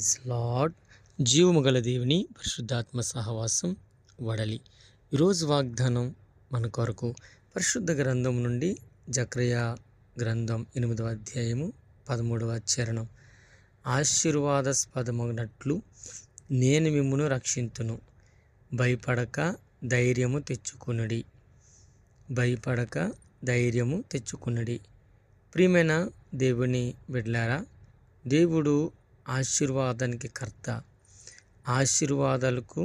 Is lord జీవము గల దేవుని పరిశుద్ధాత్మ సహవాసం వడలి. ఈరోజు వాగ్దానం మన కొరకు పరిశుద్ధ గ్రంథం నుండి జకర్యా గ్రంథం 8వ అధ్యాయము 13వ చరణం. ఆశీర్వాదాస్పదమగినట్లు నేను మిమ్మును రక్షింతును, భయపడక ధైర్యము తెచ్చుకునుడి. భయపడక ధైర్యము తెచ్చుకునుడి. ప్రియమైన దేవుని బిడ్డలారా, దేవుడు ఆశీర్వాదానికి కర్త, ఆశీర్వాదాలకు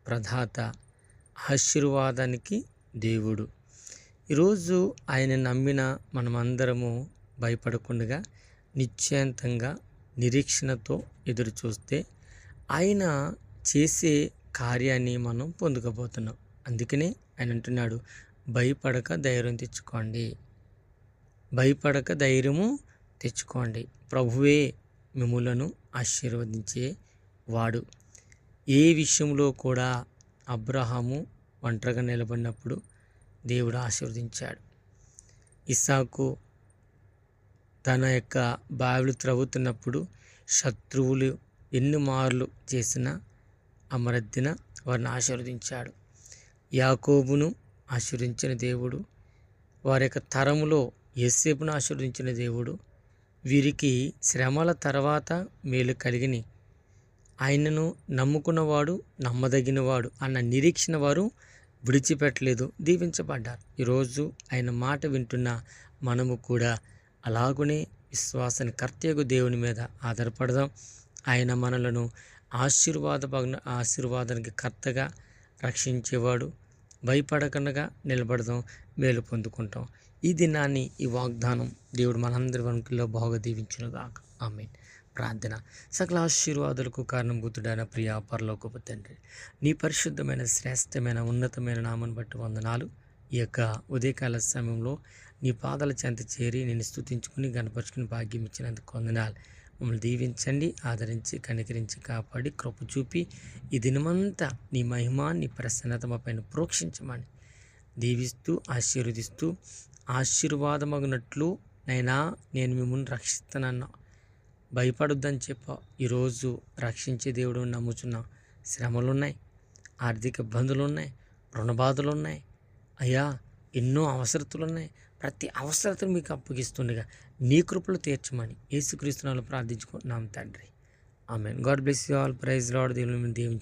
ప్రదాత, ఆశీర్వాదానికి దేవుడు. ఈరోజు ఆయన నమ్మిన మనమందరము భయపడకుండా నిశ్చయంతంగా నిరీక్షణతో ఎదురు చూస్తే ఆయన చేసే కార్యాన్ని మనం పొందుకోబోతున్నాం. అందుకనే ఆయన అంటున్నాడు, భయపడక ధైర్యం తెచ్చుకోండి, భయపడక ధైర్యము తెచ్చుకోండి. ప్రభువే మిమ్ములను ఆశీర్వదించే వాడు. ఏ విషయంలో కూడా అబ్రహాము ఒంటరిగా నిలబడినప్పుడు దేవుడు ఆశీర్వదించాడు. ఇస్సాకు తన యొక్క బావిలు త్రవ్వుతున్నప్పుడు శత్రువులు ఎన్ని మార్లు చేసినా అమరద్దిన వారిని ఆశీర్వదించాడు. యాకోబును ఆశీర్వదించిన దేవుడు, వారి యొక్క తరములో యోసేపును ఆశీర్వదించిన దేవుడు. వీరికి శ్రమల తర్వాత మేలు కలిగిని, ఆయనను నమ్ముకున్నవాడు నమ్మదగినవాడు అన్న నిరీక్షణ వారు విడిచిపెట్టలేదు, దీవించబడ్డారు. ఈరోజు ఆయన మాట వింటున్న మనము కూడా అలాగునే విశ్వాసాన్ని కర్తయ్యకు దేవుని మీద ఆధారపడదాం. ఆయన మనలను ఆశీర్వాదానికి కర్తగా రక్షించేవాడు. భయపడకుండా నిలబడదాం, మేలు పొందుకుంటాం. ఈ దినాన్ని, ఈ వాగ్దానం దేవుడు మనందరి వనుకల్లో బాగా దీవించునుగాక. ఆమేన్. ప్రార్థన. సకల ఆశీర్వాదాలకు కారణభూతుడైన ప్రియ పరలోకపు తండ్రి, నీ పరిశుద్ధమైన శ్రేష్టమైన ఉన్నతమైన నామను బట్టి వందనాలు. ఈ యొక్క ఉదయకాల సమయంలో నీ పాదాల చెంత చేరి నేను స్తుతించుకుని గణపరుచుకుని భాగ్యం ఇచ్చినందుకు వందనాలు. మమ్మల్ని దీవించండి, ఆదరించి, కనికరించి, కాపాడి, కృప చూపి ఈ దినమంతా నీ మహిమ, నీ ప్రసన్నత మా పైన ప్రోక్షించమని దీవిస్తూ ఆశీర్వదిస్తూ, ఆశీర్వాదమగినట్లు నైనా నేను మిమ్మల్ని రక్షిస్తానన్నా, భయపడొద్దని చెప్పావు. ఈరోజు రక్షించే దేవుడు నమ్ముచున్నాం. శ్రమలున్నాయి, ఆర్థిక ఇబ్బందులు ఉన్నాయి, రుణబాధలు ఉన్నాయి, అయ్యా ఎన్నో అవసరతలు ఉన్నాయి. ప్రతి అవసరతను మీకు అప్పగిస్తుండగా నీ కృపలు తీర్చమని యేసుక్రీస్తు నామములో ప్రార్థించుకుంటున్నాం తండ్రి. Amen. God bless you all. Praise Lord. దేవుని దీవించండి.